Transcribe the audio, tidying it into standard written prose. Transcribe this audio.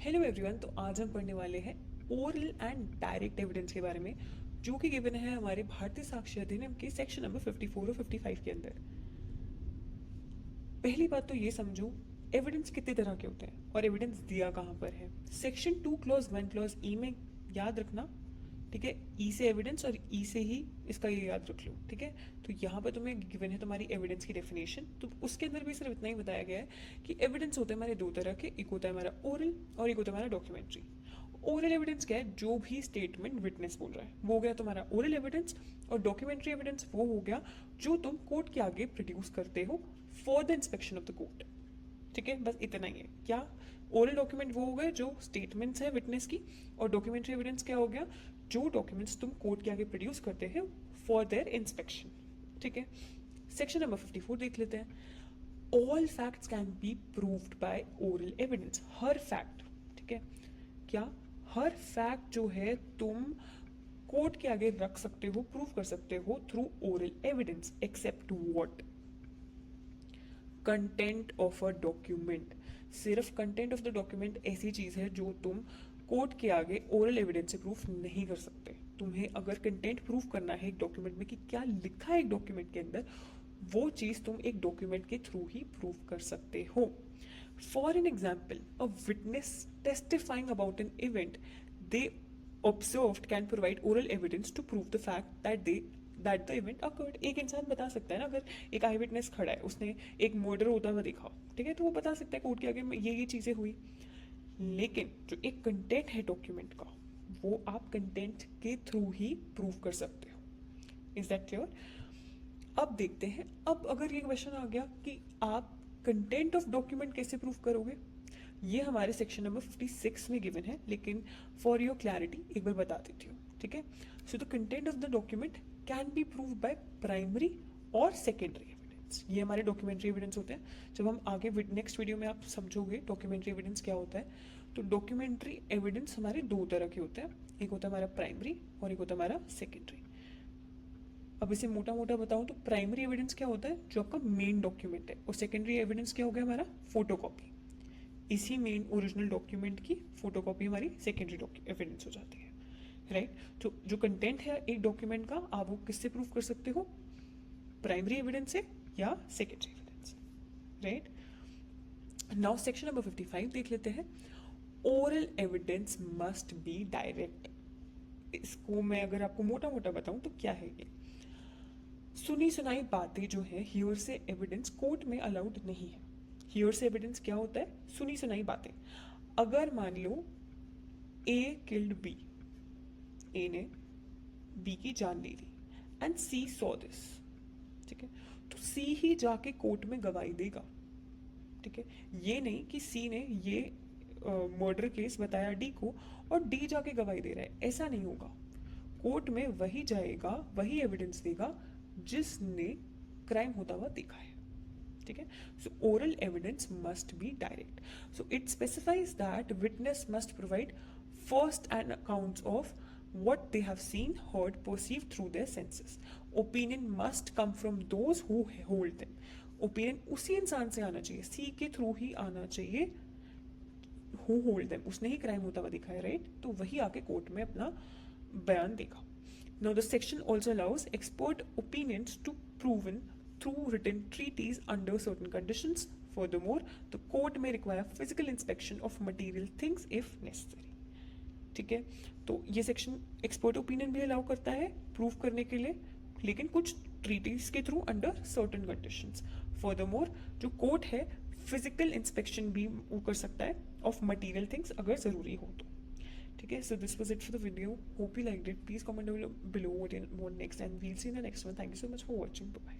Hello everyone. तो आज हम पढ़ने वाले हैं ओरल एंड डायरेक्ट एविडेंस के बारे में, जो कि गिवन है हमारे भारतीय साक्ष्य अधिनियम के सेक्शन नंबर 54 और 55 के अंदर। पहली बात तो ये समझो, एविडेंस कितने तरह के होते हैं और एविडेंस दिया कहाँ पर है। सेक्शन 2 क्लॉज 1 क्लॉज ई में याद रखना, ठीक है। ई से एविडेंस और ई से ही इसका ये याद रख लो, ठीक है। तो यहाँ पर तुम्हें गिवन है तुम्हारी एविडेंस की डेफिनेशन, तो उसके अंदर भी सिर्फ इतना ही बताया गया है कि एविडेंस होते हैं हमारे दो तरह के, एक होता है हमारा ओरल और एक होता है हमारा डॉक्यूमेंट्री। ओरल एविडेंस क्या है? जो भी स्टेटमेंट विटनेस बोल रहा है वो हो गया तुम्हारा ओरल एविडेंस, और डॉक्यूमेंट्री एविडेंस वो हो गया जो तुम कोर्ट के आगे प्रोड्यूस करते हो for the inspection of the court, ठीक है। बस इतना ही है। क्या ओरल डॉक्यूमेंट वो हो गए जो स्टेटमेंट्स है विटनेस की, और डॉक्यूमेंट्री एविडेंस क्या हो गया? जो डॉक्यूमेंट्स तुम कोर्ट के आगे प्रोड्यूस करते हैं फॉर देयर इंस्पेक्शन, ठीक है। सेक्शन नंबर 54 देख लेते हैं। All facts can be proved by oral evidence. Her fact, ठीक है। क्या हर फैक्ट जो है तुम कोर्ट के आगे रख सकते हो, प्रूव कर सकते हो through oral evidence, except what? Content of a document. सिर्फ कंटेंट ऑफ द डॉक्यूमेंट ऐसी चीज है जो तुम कोर्ट के आगे ओरल एविडेंस से प्रूफ नहीं कर सकते। तुम्हें अगर कंटेंट प्रूफ करना है एक डॉक्यूमेंट में कि क्या लिखा है एक डॉक्यूमेंट के अंदर, वो चीज तुम एक डॉक्यूमेंट के थ्रू ही प्रूफ कर सकते हो। For an example, a witness testifying about an event they observed can provide oral evidence to prove the fact that the event occurred। एक इंसान बता सकता है ना, अगर एक आई विटनेस खड़ा है, उसने एक मर्डर होता हुआ देखा, ठीक है, तो वो बता सकता है कोर्ट के आगे ये चीजें हुई। लेकिन जो एक कंटेंट है डॉक्यूमेंट का, वो आप कंटेंट के थ्रू ही प्रूव कर सकते हो। Is that clear? अब देखते हैं, अब अगर ये क्वेश्चन आ गया कि आप कंटेंट ऑफ डॉक्यूमेंट कैसे प्रूव करोगे, ये हमारे सेक्शन नंबर 56 में गिवन है, लेकिन फॉर योर क्लैरिटी एक बार बता देती हूँ, ठीक है। So the content of the document can be prove by primary और सेकेंडरी एविडेंस। ये हमारे डॉक्यूमेंट्री एविडेंस होते हैं। जब हम आगे नेक्स्ट वीडियो में आप समझोगे डॉक्यूमेंट्री एविडेंस क्या होता है, तो डॉक्यूमेंट्री एविडेंस हमारे दो तरह के होते हैं, एक होता है हमारा प्राइमरी और एक होता है हमारा सेकेंडरी। अब इसे मोटा मोटा बताऊं तो प्राइमरी एविडेंस क्या होता है? जो आपका मेन डॉक्यूमेंट है, और सेकेंडरी एविडेंस क्या हो गया? हमारा फोटोकॉपी। इसी मेन ओरिजिनल डॉक्यूमेंट की फोटोकॉपी हमारी सेकेंडरी एविडेंस हो जाती है, राइट। तो जो कंटेंट है एक डॉक्यूमेंट का, आप वो किससे प्रूव कर सकते हो? प्राइमरी एविडेंस से या secondary evidence, right. Now section number 55 देख लेते हैं। Oral evidence must be direct. इसको मैं अगर आपको मोटा मोटा बताऊं तो क्या है ये? सुनी सुनाई बातें जो है, हियर से एविडेंस कोर्ट में अलाउड नहीं है। हियर से एविडेंस क्या होता है? सुनी सुनाई बातें। अगर मान लो ए किल्ड बी, ए ने बी की जान ली थी, एंड सी सॉ दिस, ठीक है, तो सी ही जाके कोर्ट में गवाही देगा, ठीक है। ये नहीं कि सी ने ये मर्डर केस बताया डी को और डी जाके गवाही दे रहा है, ऐसा नहीं होगा। कोर्ट में वही जाएगा, वही एविडेंस देगा जिसने क्राइम होता हुआ देखा है, ठीक है। सो oral evidence must be direct. So it specifies that witness must provide first and accounts of what they have seen, heard, perceived through their senses. Opinion must come from those who hold them. Opinion उसी इंसान से आना चाहिए, सी के through ही आना चाहिए, who hold them, उसने ही crime होता हुआ देखा है, राइट। तो वही आके कोर्ट में अपना बयान देगा। Now the section also allows expert opinions to proven through written treaties under certain conditions. Furthermore, the court may require physical inspection of material things if necessary. ठीक है, तो ये सेक्शन एक्सपर्ट ओपिनियन भी allow करता है prove करने के लिए, लेकिन कुछ ट्रीटीज के through under certain conditions. Furthermore जो कोर्ट है फिजिकल इंस्पेक्शन भी वो कर सकता है ऑफ मटेरियल थिंग्स अगर जरूरी हो तो, ठीक है। So this was it for the video, hope you liked it. Please comment below what you want next and we'll see in the next one. Thank you so much for watching, bye.